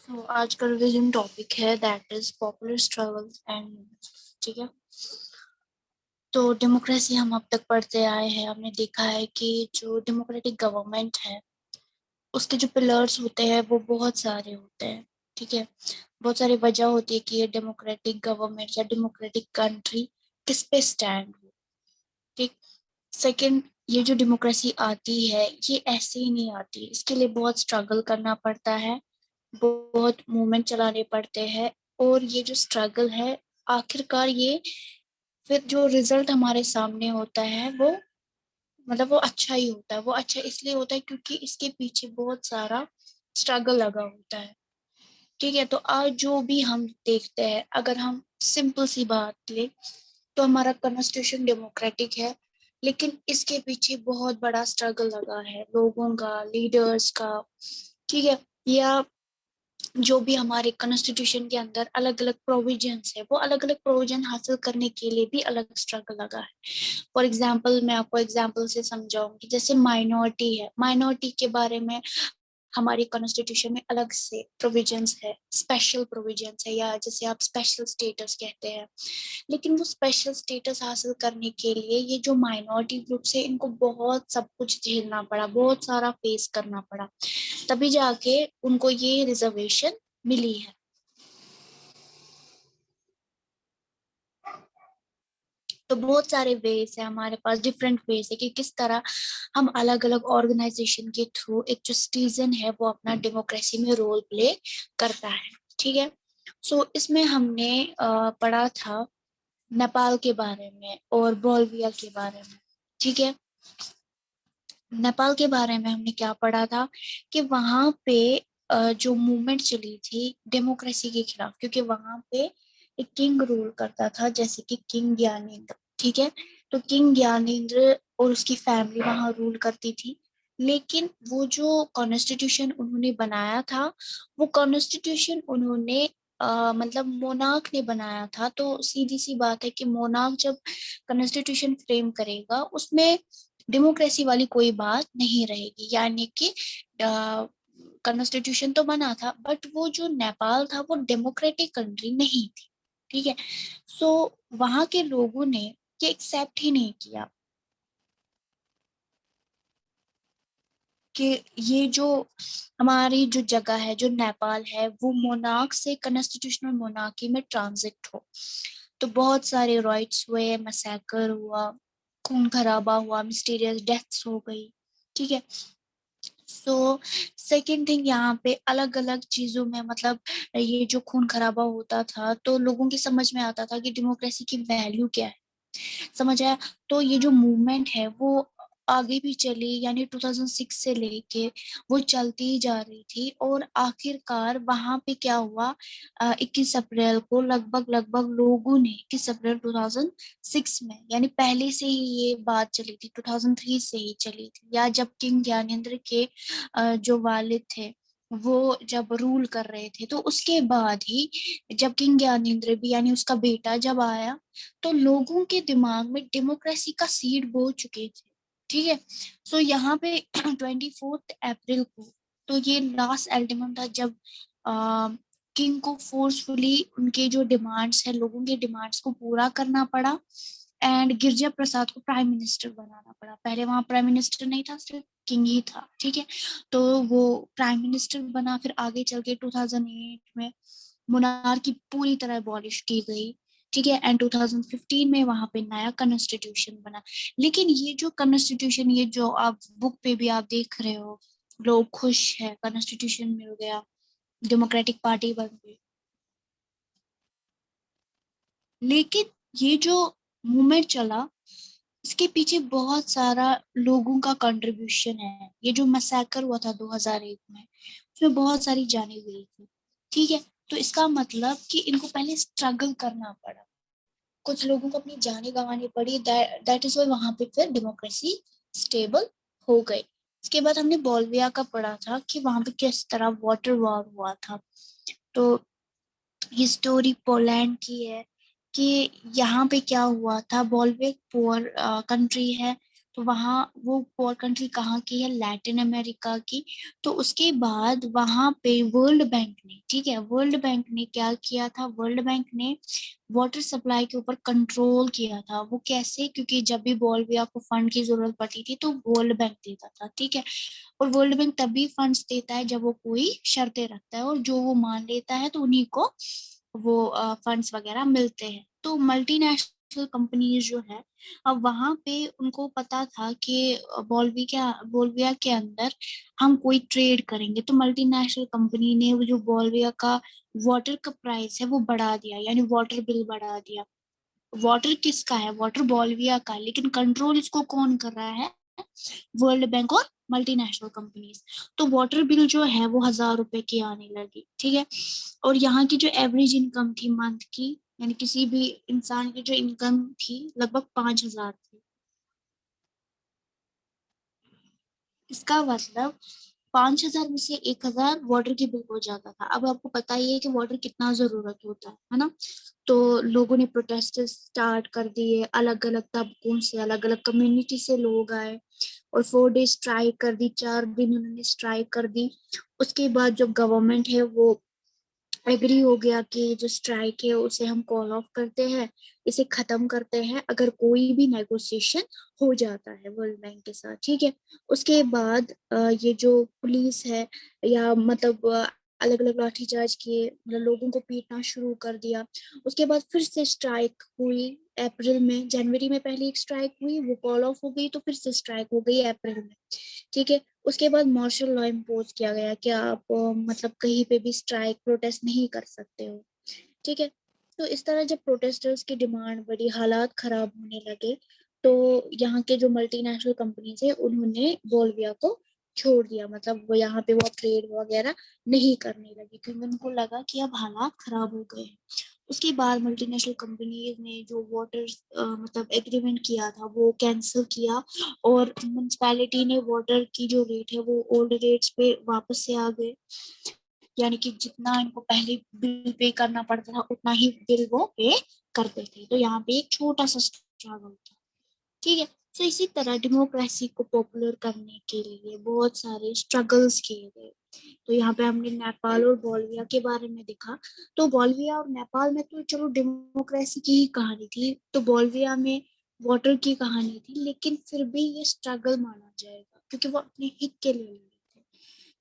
आज का revision topic है that is popular struggles and, ठीक है। तो डेमोक्रेसी हम अब तक पढ़ते आए हैं, हमने देखा है कि जो डेमोक्रेटिक गवर्नमेंट है उसके जो पिलर्स होते हैं वो बहुत सारे होते हैं, ठीक है। बहुत सारी वजह होती है कि ये डेमोक्रेटिक गवर्नमेंट या डेमोक्रेटिक कंट्री किस पे स्टैंड हो, ठीक। सेकंड, ये जो डेमोक्रेसी आती है ये ऐसे ही नहीं आती, इसके लिए बहुत स्ट्रगल करना पड़ता है, बहुत मूवमेंट चलाने पड़ते हैं। और ये जो स्ट्रगल है आखिरकार ये फिर जो रिजल्ट हमारे सामने होता है वो मतलब वो अच्छा ही होता है। वो अच्छा इसलिए होता है क्योंकि इसके पीछे बहुत सारा स्ट्रगल लगा होता है, ठीक है। तो आज जो भी हम देखते हैं, अगर हम सिंपल सी बात ले तो हमारा कॉन्स्टिट्यूशन डेमोक्रेटिक है, लेकिन इसके पीछे बहुत बड़ा स्ट्रगल लगा है लोगों का, लीडर्स का, ठीक है। या जो भी हमारे कॉन्स्टिट्यूशन के अंदर अलग अलग प्रोविजंस है वो अलग अलग प्रोविजन हासिल करने के लिए भी अलग स्ट्रगल लगा है। फॉर एग्जाम्पल मैं आपको एग्जाम्पल से समझाऊंगी, जैसे माइनॉरिटी है, माइनॉरिटी के बारे में हमारी कॉन्स्टिट्यूशन में अलग से प्रोविजंस है, स्पेशल प्रोविजंस है, या जैसे आप स्पेशल स्टेटस कहते हैं। लेकिन वो स्पेशल स्टेटस हासिल करने के लिए ये जो माइनॉरिटी ग्रुप्स है इनको बहुत सब कुछ झेलना पड़ा, बहुत सारा फेस करना पड़ा, तभी जाके उनको ये रिजर्वेशन मिली है। तो बहुत सारे वेज है हमारे पास, डिफरेंट वेज है कि किस तरह हम अलग अलग ऑर्गेनाइजेशन के थ्रू एक जो सिटीजन है वो अपना डेमोक्रेसी में रोल प्ले करता है, ठीक है। इसमें हमने पढ़ा था नेपाल के बारे में और बोल्विया के बारे में, ठीक है। नेपाल के बारे में हमने क्या पढ़ा था कि वहां पे जो मूवमेंट चली थी डेमोक्रेसी के खिलाफ, क्योंकि वहां पे एक किंग रूल करता था जैसे कि किंग ज्ञानेंद्र, ठीक है। तो किंग ज्ञानेंद्र और उसकी फैमिली वहां रूल करती थी, लेकिन वो जो कॉन्स्टिट्यूशन उन्होंने बनाया था वो कॉन्स्टिट्यूशन उन्होंने मतलब मोनार्क ने बनाया था। तो सीधी सी बात है कि मोनार्क जब कॉन्स्टिट्यूशन फ्रेम करेगा उसमें डेमोक्रेसी वाली कोई बात नहीं रहेगी, यानी कि कॉन्स्टिट्यूशन तो बना था बट वो जो नेपाल था वो डेमोक्रेटिक कंट्री नहीं थी, ठीक है। सो वहां के लोगों ने ये एक्सेप्ट ही नहीं किया कि ये जो हमारी जो जगह है, जो नेपाल है, वो मोनार्क से कॉन्स्टिट्यूशनल मोनार्की में ट्रांजिट हो। तो बहुत सारे राइट्स हुए, मैसेकर हुआ, खून खराबा हुआ, मिस्टीरियस डेथ्स हो गई, ठीक है। सो सेकंड थिंग, यहाँ पे अलग अलग चीजों में मतलब ये जो खून खराबा होता था तो लोगों की समझ में आता था कि डेमोक्रेसी की वैल्यू क्या है, समझ आया। तो ये जो मूवमेंट है वो आगे भी चली, यानी 2006 से लेके वो चलती ही जा रही थी, और आखिरकार वहां पे क्या हुआ, 21 अप्रैल को लगभग लगभग लोगों ने 21 अप्रैल 2006 में, यानी पहले से ही ये बात चली थी, 2003 से ही चली थी, या जब किंग ज्ञानेंद्र के जो वालिद थे वो जब रूल कर रहे थे, तो उसके बाद ही जब किंग ज्ञानेंद्र भी यानी उसका बेटा जब आया तो लोगों के दिमाग में डेमोक्रेसी का सीड बो चुके थे, ठीक है। यहाँ पे 24 अप्रैल को तो ये लास्ट अल्टीमेटम था जब किंग को फोर्सफुली उनके जो डिमांड्स है, लोगों के डिमांड्स को पूरा करना पड़ा, एंड गिरजा प्रसाद को प्राइम मिनिस्टर बनाना पड़ा। पहले वहां प्राइम मिनिस्टर नहीं था, सिर्फ किंग ही था, ठीक है। तो वो प्राइम मिनिस्टर बना, फिर आगे चल के 2008 में मोनार्की पूरी तरह अबॉलिश की गई, ठीक है। एंड 2015 में वहां पे नया कॉन्स्टिट्यूशन बना। लेकिन ये जो कॉन्स्टिट्यूशन, ये जो आप बुक पे भी आप देख रहे हो, लोग खुश है कॉन्स्टिट्यूशन मिल गया, डेमोक्रेटिक पार्टी बन गई, लेकिन ये जो मूवमेंट चला इसके पीछे बहुत सारा लोगों का कंट्रीब्यूशन है। ये जो मैसेकर हुआ था 2001 में, उसमें बहुत सारी जाने गई थी, ठीक है। तो इसका मतलब कि इनको पहले स्ट्रगल करना पड़ा, कुछ लोगों को अपनी जानें गंवानी पड़ी, दैट इज वाई वहां पे फिर डेमोक्रेसी स्टेबल हो गई। इसके बाद हमने बोल्विया का पढ़ा था कि वहां पे किस तरह वाटर वॉर हुआ था। तो ये स्टोरी पोलैंड की है कि यहाँ पे क्या हुआ था, बॉल्विया पुअर कंट्री है, तो वहाँ वो पोर कंट्री कहाँ की है, लैटिन अमेरिका की। तो उसके बाद वहां पे वर्ल्ड बैंक ने, ठीक है, वर्ल्ड बैंक ने क्या किया था, वर्ल्ड बैंक ने वाटर सप्लाई के ऊपर कंट्रोल किया था। वो कैसे, क्योंकि जब भी बोलिविया को फंड की जरूरत पड़ती थी तो वर्ल्ड बैंक देता था, ठीक है। और वर्ल्ड बैंक तभी फंड्स देता है जब वो कोई शर्तें रखता है, और जो वो मान लेता है तो उन्हीं को वो फंड्स वगैरह मिलते हैं। तो मल्टीनेशनल कंपनीज जो है, अब वहां पे उनको पता था कि बोलिविया के अंदर हम कोई ट्रेड करेंगे, तो मल्टीनेशनल कंपनी ने वो जो बोलिविया का वाटर का प्राइस है वो बढ़ा दिया, यानी वाटर बिल बढ़ा दिया। वाटर किसका है, वाटर बोलिविया का है, लेकिन कंट्रोल इसको कौन कर रहा है, वर्ल्ड बैंक और मल्टीनेशनल कंपनीज। तो वाटर बिल जो है वो 1,000 रुपए की आने लगी, ठीक है। और यहाँ की जो एवरेज इनकम थी मंथ की, यानी किसी भी इंसान की जो इनकम थी, लगभग 5,000 थी। इसका मतलब 5,000 में से 1,000 वाटर की बिल हो जाता था। अब आपको पता ही है कि वाटर कितना जरूरत होता है ना। तो लोगों ने प्रोटेस्ट स्टार्ट कर दिए, अलग अलग तबकों से, अलग अलग कम्युनिटी से लोग आए और 4 डे स्ट्राइक कर दी, 4 दिन उन्होंने स्ट्राइक कर दी। उसके बाद जो गवर्नमेंट है वो एग्री हो गया कि जो स्ट्राइक है उसे हम कॉल ऑफ करते हैं, इसे खत्म करते हैं अगर कोई भी नेगोशिएशन हो जाता है वर्ल्ड बैंक के साथ, ठीक है। उसके बाद ये जो पुलिस है, या मतलब अलग अलग लाठीचार्ज किए, मतलब लोगों को पीटना शुरू कर दिया। उसके बाद फिर से स्ट्राइक हुई अप्रैल में, जनवरी में पहले एक स्ट्राइक हुई, वो कॉल ऑफ हो गई, तो फिर से स्ट्राइक हो गई अप्रैल में, ठीक है। उसके बाद मार्शल लॉ इम्पोज किया गया कि आप मतलब कहीं पे भी स्ट्राइक प्रोटेस्ट नहीं कर सकते हो, ठीक है। तो इस तरह जब प्रोटेस्टर्स की डिमांड बढ़ी, हालात खराब होने लगे, तो यहाँ के जो मल्टीनेशनल कंपनीज है उन्होंने बोलिविया को छोड़ दिया, मतलब वो यहाँ पे वो ट्रेड वगैरह नहीं करने लगी, क्योंकि उनको लगा कि अब हालात खराब हो गए हैं। उसके बाद मल्टीनेशनल कंपनीज ने जो वाटर मतलब एग्रीमेंट किया था वो कैंसिल किया, और म्युनिसिपैलिटी ने वाटर की जो रेट है वो ओल्ड रेट्स पे वापस से आ गए, यानी कि जितना इनको पहले बिल पे करना पड़ता था उतना ही बिल वो पे करते थे। तो यहाँ पे एक छोटा सा स्ट्रगल था, ठीक है। तो इसी तरह डेमोक्रेसी को पॉपुलर करने के लिए बहुत सारे स्ट्रगल्स किए गए। तो यहाँ पे हमने नेपाल और बोलिविया के बारे में देखा। तो बोलिविया और नेपाल में तो चलो डेमोक्रेसी की ही कहानी थी, तो बोलिविया में वाटर की कहानी थी, लेकिन फिर भी ये स्ट्रगल माना जाएगा क्योंकि वो अपने हित के लिए लड़े थे,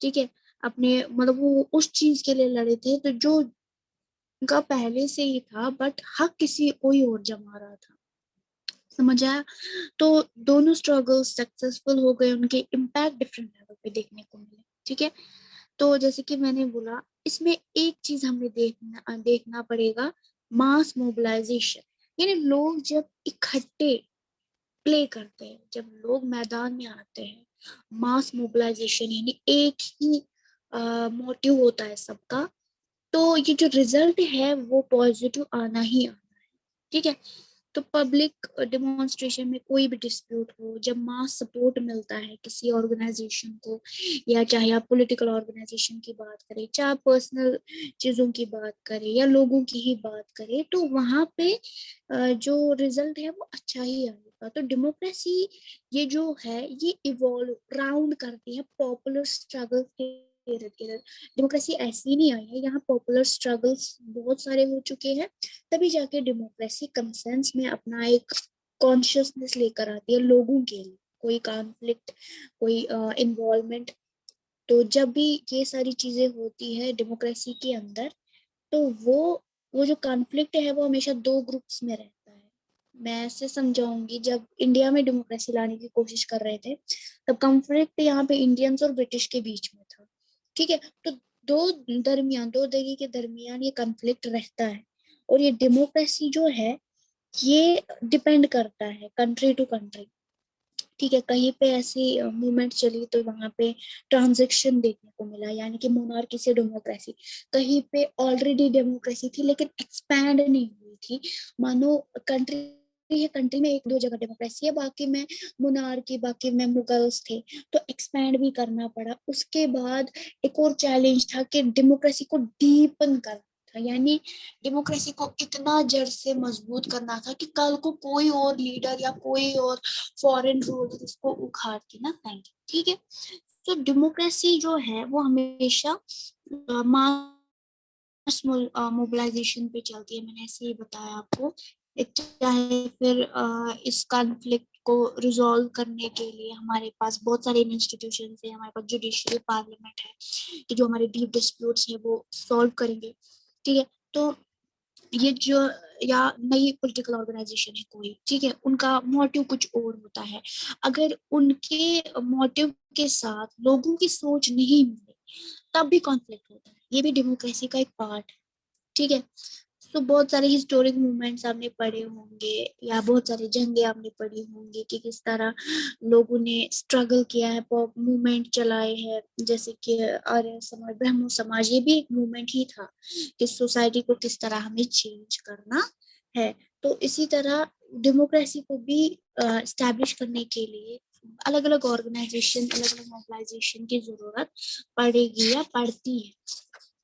ठीक है। अपने मतलब वो उस चीज के लिए लड़े थे तो जो उनका पहले से ही था, बट हक किसी कोई और जमा रहा था, समझ आया। तो दोनों स्ट्रगल सक्सेसफुल हो गए, उनके इम्पैक्ट डिफरेंट लेवल पे देखने को मिले, ठीक है। तो जैसे कि मैंने बोला, इसमें एक चीज हमें देखना देखना पड़ेगा, मास मोबिलाइजेशन। यानी लोग जब इकट्ठे प्ले करते हैं, जब लोग मैदान में आते हैं, मास मोबिलाइजेशन यानी एक ही मोटिव होता है सबका, तो ये जो रिजल्ट है वो पॉजिटिव आना ही आना है, ठीक है। तो पब्लिक डेमोन्स्ट्रेशन में कोई भी डिस्प्यूट हो, जब मास सपोर्ट मिलता है किसी ऑर्गेनाइजेशन को, या चाहे आप पॉलिटिकल ऑर्गेनाइजेशन की बात करें, चाहे आप पर्सनल चीजों की बात करें या लोगों की ही बात करें, तो वहां पे जो रिजल्ट है वो अच्छा ही आएगा। तो डेमोक्रेसी ये जो है ये इवॉल्व राउंड करती है पॉपुलर स्ट्रगल के इर्द गिर्द। डेमोक्रेसी ऐसी नहीं आई है, यहाँ पॉपुलर स्ट्रगल्स बहुत सारे हो चुके हैं, तभी जाके डेमोक्रेसी कंसेंस में अपना एक कॉन्शियसनेस लेकर आती है लोगों के लिए, कोई कॉन्फ्लिक्ट, कोई इन्वॉल्वमेंट। तो जब भी ये सारी चीजें होती है डेमोक्रेसी के अंदर, तो वो जो कॉन्फ्लिक्ट है वो हमेशा दो ग्रुप्स में रहता है। मैं ऐसे समझाऊंगी, जब इंडिया में डेमोक्रेसी लाने की कोशिश कर रहे थे तब कॉन्फ्लिक्ट यहाँ पे इंडियंस और ब्रिटिश के बीच में था, ठीक है। तो दो दरी के दरमियान ये कॉन्फ्लिक्ट रहता है। और ये डेमोक्रेसी जो है ये डिपेंड करता है कंट्री टू कंट्री, ठीक है। कहीं पे ऐसी मूवमेंट चली तो वहां पे ट्रांजेक्शन देखने को मिला, यानी कि मोनार्की से डेमोक्रेसी। कहीं पे ऑलरेडी डेमोक्रेसी थी लेकिन एक्सपैंड नहीं हुई थी, मानो कंट्री है, कंट्री में एक दो जगह डेमोक्रेसी है, बाकी में मोनार्की, बाकी में मुगल्स थे, तो एक्सपैंड भी करना पड़ा। उसके बाद एक और चैलेंज था कि डेमोक्रेसी को डीपन करना था, यानी डेमोक्रेसी को इतना जड़ से मजबूत करना था कि कल को कोई और लीडर या कोई और फॉरेन रूलर इसको उखाड़ के ना फेंके। ठीक है, तो डेमोक्रेसी जो है वो हमेशा मास मोबिलाइजेशन पे चलती है, मैंने ऐसे ही बताया आपको। चाहे फिर इस कॉन्फ्लिक्ट को रिजॉल्व करने के लिए हमारे पास बहुत सारे इंस्टीट्यूशन है, हमारे पास जुडिशियल पार्लियामेंट है कि जो हमारे डीप डिस्प्यूट्स है वो सॉल्व करेंगे। ठीक है, तो ये जो या नई पॉलिटिकल ऑर्गेनाइजेशन है कोई, ठीक है, उनका मोटिव कुछ और होता है। अगर उनके मोटिव के साथ लोगों की सोच नहीं मिले तब भी कॉन्फ्लिक्ट होता है, ये भी डेमोक्रेसी का एक पार्ट है। ठीक है, तो बहुत सारे हिस्टोरिक मूवमेंट्स आपने पढ़े होंगे या बहुत सारी जंगे आपने पढ़ी होंगी कि किस तरह लोगों ने स्ट्रगल किया है, मूवमेंट चलाए हैं, जैसे कि आर्य समाज, ब्रह्मो समाज, ये भी एक मूवमेंट ही था कि सोसाइटी को किस तरह हमें चेंज करना है। तो इसी तरह डेमोक्रेसी को भी एस्टैब्लिश करने के लिए अलग अलग ऑर्गेनाइजेशन, अलग अलग मोबिलाइजेशन की जरूरत पड़ेगी या पड़ती है।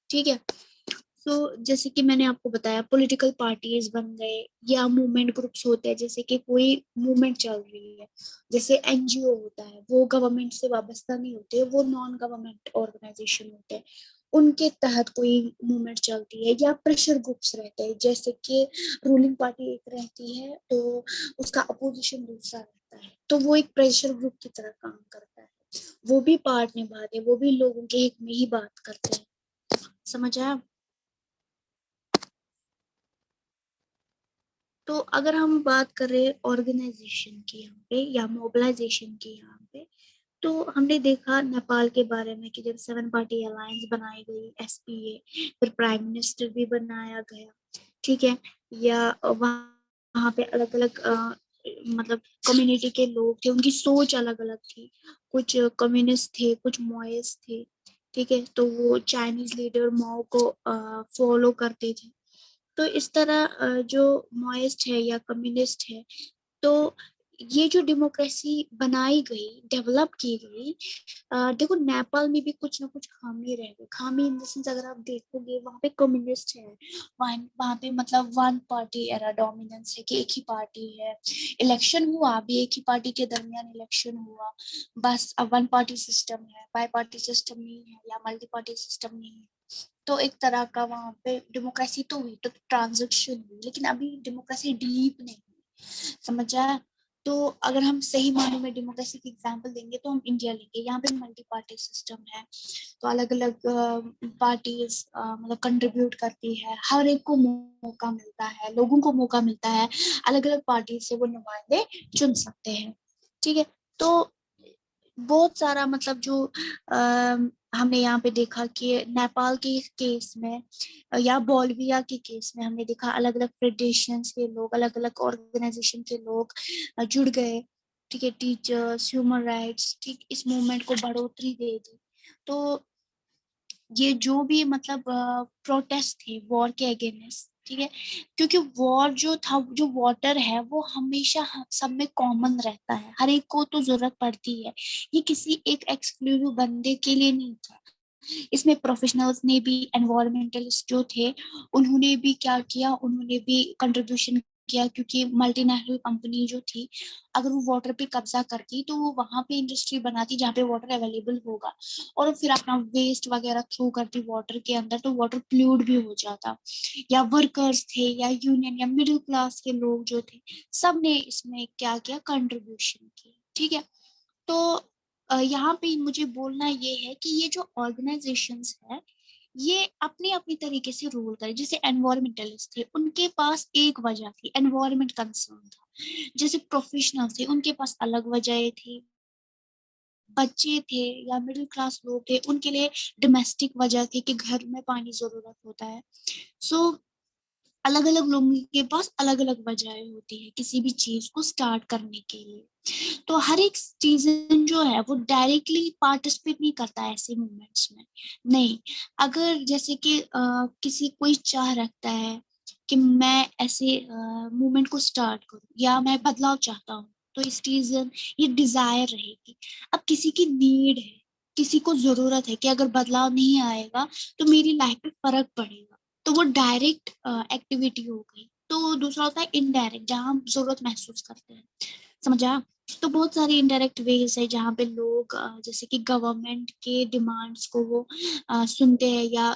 ठीक है, तो जैसे कि मैंने आपको बताया पॉलिटिकल पार्टीज बन गए या मूवमेंट ग्रुप्स होते हैं, जैसे कि कोई मूवमेंट चल रही है, जैसे एनजीओ होता है, वो गवर्नमेंट से वाबस्ता नहीं होते, वो नॉन गवर्नमेंट ऑर्गेनाइजेशन होते हैं, उनके तहत कोई मूवमेंट चलती है। या प्रेशर ग्रुप्स रहते हैं, जैसे कि रूलिंग पार्टी एक रहती है तो उसका अपोजिशन दूसरा रहता है, तो वो एक प्रेशर ग्रुप की तरह काम करता है, वो भी पार्ट निभाते हैं, वो भी लोगों के हित में ही बात करते हैं। समझ आया? तो अगर हम बात करें ऑर्गेनाइजेशन की यहाँ पे या मोबिलाइजेशन की यहाँ पे, तो हमने देखा नेपाल के बारे में कि जब 7 पार्टी अलायंस बनाई गई, एसपीए, फिर प्राइम मिनिस्टर भी बनाया गया। ठीक है, या वहाँ पे अलग अलग मतलब कम्युनिटी के लोग थे, उनकी सोच अलग अलग थी, कुछ कम्युनिस्ट थे, कुछ मॉइस्ट थे। ठीक है, तो वो चाइनीज लीडर माओ को फॉलो करते थे। तो इस तरह जो माओइस्ट है या कम्युनिस्ट है, तो ये जो डेमोक्रेसी बनाई गई, डेवलप की गई, देखो नेपाल में भी कुछ ना कुछ खामी रह गई। खामी इन द सेंस अगर आप देखोगे वहां पे कम्युनिस्ट है, वहां पे मतलब वन पार्टी एरा डोमिनेंस है कि एक ही पार्टी है। इलेक्शन हुआ भी एक ही पार्टी के दरमियान इलेक्शन हुआ, बस अब वन पार्टी सिस्टम है, बाई पार्टी सिस्टम नहीं है या मल्टी पार्टी सिस्टम नहीं है। तो एक तरह का वहां पे डेमोक्रेसी तो हुई, तो ट्रांजिशन हुई, लेकिन अभी डेमोक्रेसी डीप नहीं हुई। समझा? तो अगर हम सही मायने में डेमोक्रेसी की एग्जांपल देंगे तो हम इंडिया लेंगे, यहाँ पे मल्टी पार्टी सिस्टम है, तो अलग अलग पार्टीज मतलब कंट्रीब्यूट करती है, हर एक को मौका मिलता है, लोगों को मौका मिलता है, अलग अलग पार्टी से वो नुमाइंदे चुन सकते हैं। ठीक है, तो बहुत सारा मतलब जो हमने यहाँ पे देखा कि नेपाल के केस में या बोलिविया के केस में हमने देखा अलग अलग फेडरेशंस के लोग, अलग अलग ऑर्गेनाइजेशन के लोग जुड़ गए। ठीक है, टीचर्स, ह्यूमन राइट्स, ठीक, इस मूवमेंट को बढ़ोतरी दे दी। तो ये जो भी मतलब प्रोटेस्ट थे वॉर के अगेंस्ट, ठीक है, क्योंकि वॉर जो था, जो वाटर है वो हमेशा सब में कॉमन रहता है, हर एक को तो जरूरत पड़ती है, ये किसी एक एक्सक्लूसिव बंदे के लिए नहीं था। इसमें प्रोफेशनल्स ने भी, एनवायरमेंटलिस्ट जो थे उन्होंने भी क्या किया, उन्होंने भी कंट्रीब्यूशन किया, क्योंकि मल्टीनेशनल कंपनी जो थी अगर वो वाटर पे कब्जा करती तो वो वहां पे इंडस्ट्री बनाती जहाँ पे वाटर अवेलेबल होगा, और फिर अपना वेस्ट वगैरह थ्रो करती वाटर के अंदर, तो वाटर प्लूड भी हो जाता। या वर्कर्स थे या यूनियन या मिडिल क्लास के लोग जो थे, सब ने इसमें क्या किया, कंट्रीब्यूशन की। ठीक है, तो यहाँ पे मुझे बोलना ये है कि ये जो ऑर्गेनाइजेशंस है ये अपने अपनी तरीके से रूल करे। जैसे एनवायरमेंटलिस्ट थे, उनके पास एक वजह थी, एनवायरमेंट कंसर्न था। जैसे प्रोफेशनल थे, उनके पास अलग वजह थी। बच्चे थे या मिडिल क्लास लोग थे, उनके लिए डोमेस्टिक वजह थी कि घर में पानी जरूरत होता है। सो अलग अलग लोगों के पास अलग अलग वजहें होती है किसी भी चीज को स्टार्ट करने के लिए। तो हर एक सिटीजन जो है वो डायरेक्टली पार्टिसिपेट नहीं करता है ऐसे मूवमेंट्स में। नहीं, अगर जैसे कि किसी कोई चाह रखता है कि मैं ऐसे मूवमेंट को स्टार्ट करूं या मैं बदलाव चाहता हूँ, तो इस रीजन ये डिजायर रहेगी। अब किसी की नीड है, किसी को जरूरत है कि अगर बदलाव नहीं आएगा तो मेरी लाइफ पे फर्क पड़ेगा, तो वो डायरेक्ट एक्टिविटी हो गई। तो दूसरा होता है इनडायरेक्ट, जहाँ हम जरूरत महसूस करते हैं। समझा? तो बहुत सारी इनडायरेक्ट वेज है जहाँ पे लोग जैसे कि गवर्नमेंट के डिमांड्स को वो सुनते हैं, या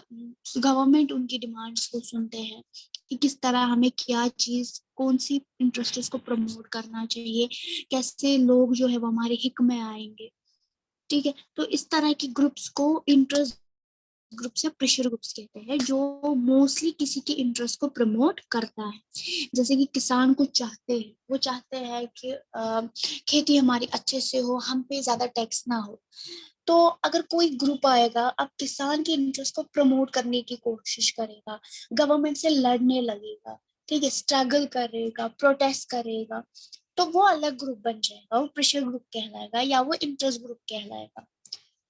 गवर्नमेंट उनकी डिमांड्स को सुनते हैं कि किस तरह हमें क्या चीज, कौन सी इंटरेस्ट्स को प्रमोट करना चाहिए, कैसे लोग जो है वो हमारे हिक में आएंगे। ठीक है, तो इस तरह की ग्रुप्स को इंटरेस्ट ग्रुप्स या प्रेशर ग्रुप्स कहते हैं, जो मोस्टली किसी के इंटरेस्ट को प्रमोट करता है। जैसे कि किसान कुछ चाहते हैं, वो चाहते हैं कि खेती हमारी अच्छे से हो, हम पे ज्यादा टैक्स ना हो। तो अगर कोई ग्रुप आएगा, अब किसान के इंटरेस्ट को प्रमोट करने की कोशिश करेगा, गवर्नमेंट से लड़ने लगेगा, ठीक है, स्ट्रगल करेगा, प्रोटेस्ट करेगा, तो वो अलग ग्रुप बन जाएगा, वो प्रेशर ग्रुप कहलाएगा या वो इंटरेस्ट ग्रुप कहलाएगा।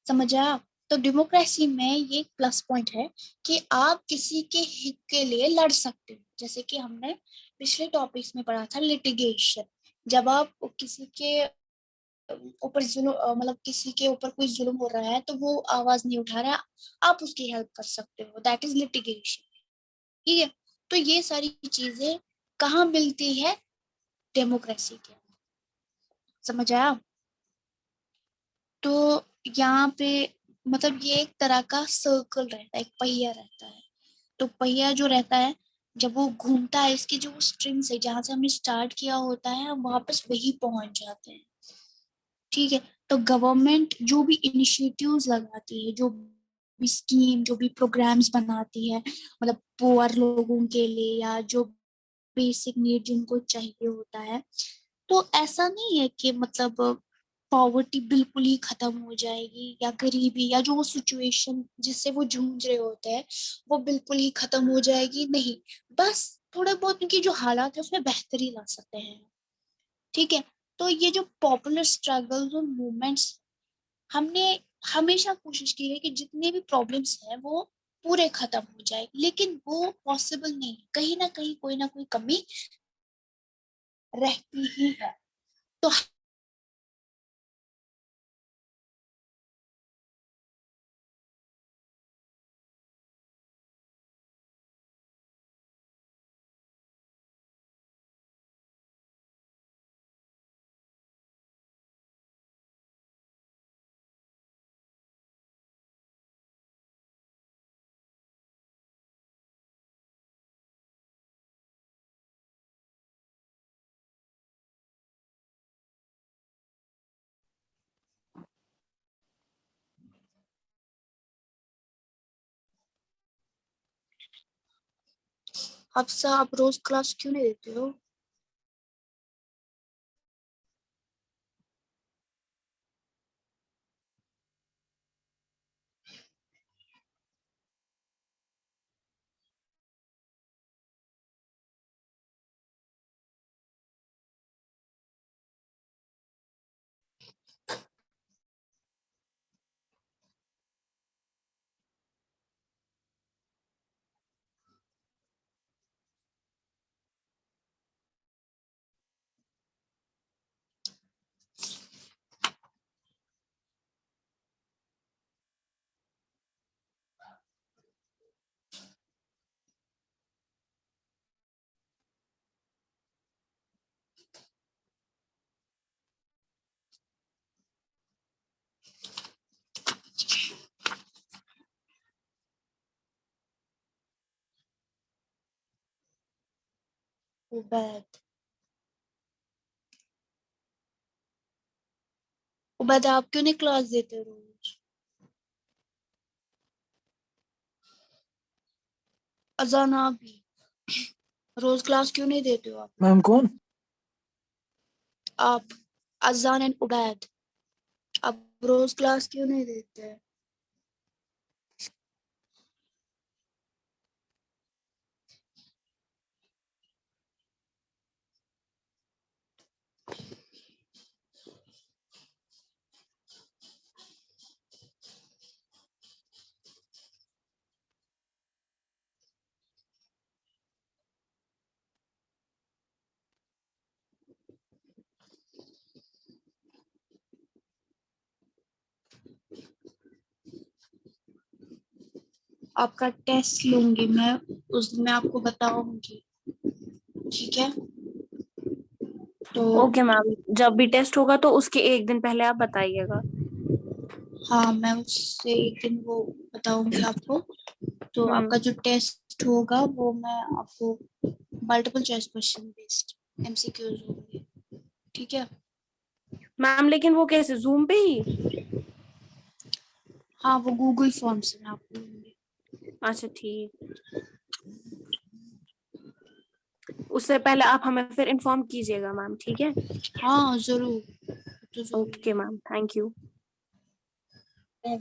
समझा? तो डेमोक्रेसी में ये एक प्लस पॉइंट है कि आप किसी के हित के लिए लड़ सकते हो। जैसे कि हमने पिछले टॉपिक्स में पढ़ा था लिटिगेशन, जब आप किसी के ऊपर जुल्म, मतलब किसी के ऊपर कोई जुल्म हो रहा है तो वो आवाज नहीं उठा रहा है, आप उसकी हेल्प कर सकते हो, दैट इज लिटिगेशन। ठीक है, तो ये सारी चीजें कहाँ मिलती है? डेमोक्रेसी के। समझ आया? तो यहाँ पे मतलब ये एक तरह का सर्कल रहता है, एक पहिया रहता है। तो पहिया जो रहता है, जब वो घूमता है, इसकी जो स्ट्रिंग्स है जहां से हमने स्टार्ट किया होता है, हम वापस वही पहुंच जाते हैं। ठीक है, तो गवर्नमेंट जो भी इनिशिएटिव्स लगाती है, जो भी स्कीम, जो भी प्रोग्राम्स बनाती है, मतलब पुअर लोगों के लिए या जो बेसिक नीड जिनको चाहिए होता है, तो ऐसा नहीं है कि मतलब पॉवर्टी बिल्कुल ही खत्म हो जाएगी, या गरीबी या जो सिचुएशन जिससे वो जूझ रहे होते हैं वो बिल्कुल ही खत्म हो जाएगी, नहीं। बस थोड़े बहुत उनकी जो हालात है उसमें बेहतरी ला सकते हैं। ठीक है, तो ये जो पॉपुलर स्ट्रगल्स और मूवमेंट्स, हमने हमेशा कोशिश की है कि जितने भी प्रॉब्लम्स हैं वो पूरे खत्म हो जाए, लेकिन वो पॉसिबल नहीं, कहीं ना कोई कमी रहती ही है। तो हफ्सा, आप रोज क्लास क्यों नहीं देते हो? उबैद, उबैद आप क्यों नहीं क्लास देते रोज? अजाना भी, रोज क्लास क्यों नहीं देते हो आप? मैम कौन? आप, अजान एंड उबैद, आप रोज क्लास क्यों नहीं देते? आपका टेस्ट लूंगी मैं, उस दिन मैं आपको बताऊंगी, ठीक है? तो ओके मैम, जब भी टेस्ट होगा तो उसके एक दिन पहले आप बताइएगा। हाँ, मैं उससे एक दिन वो बताऊंगी आपको। तो हम्म। आपका जो टेस्ट होगा वो मैं आपको multiple choice question based MCQs होंगे, ठीक है? मैम लेकिन वो कैसे, जूम पे ही? हाँ, वो गूगल फॉर्म से मैं आपको लूंगी। अच्छा ठीक। उससे पहले आप हमें फिर इन्फॉर्म कीजिएगा मैम, ठीक है? हाँ जरूर, तो जरूरी ओके मैम, थैंक यू। है।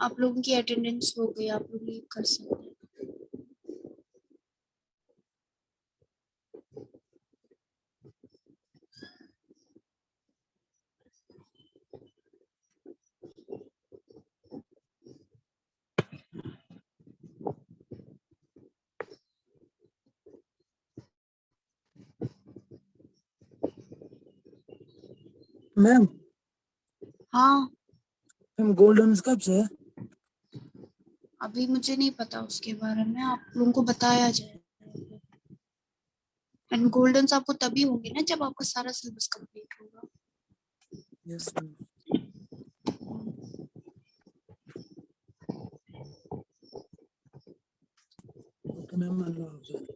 आप लोगों की अटेंडेंस हो गई, आप लोग लीव कर सकते हैं। मैम, हाँ, मैम गोल्डन कब से है? अभी मुझे नहीं पता उसके बारे में, आप लोगों को बताया जाएगा। एंड गोल्डन आपको तभी होंगे ना जब आपका सारा सिलेबस कंप्लीट होगा। Yes ma'am. ओके मैम, अल्लाह हाफिज।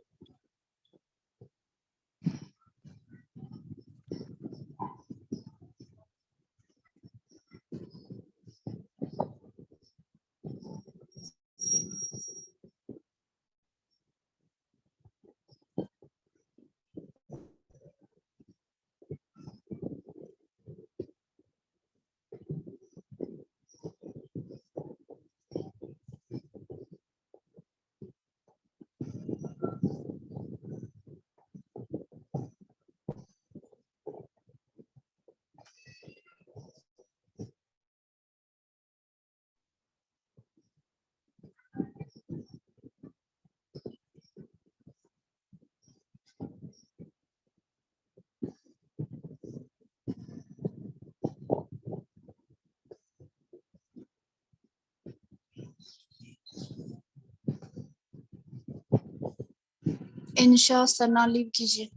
इंशा सना लीव कीजिए।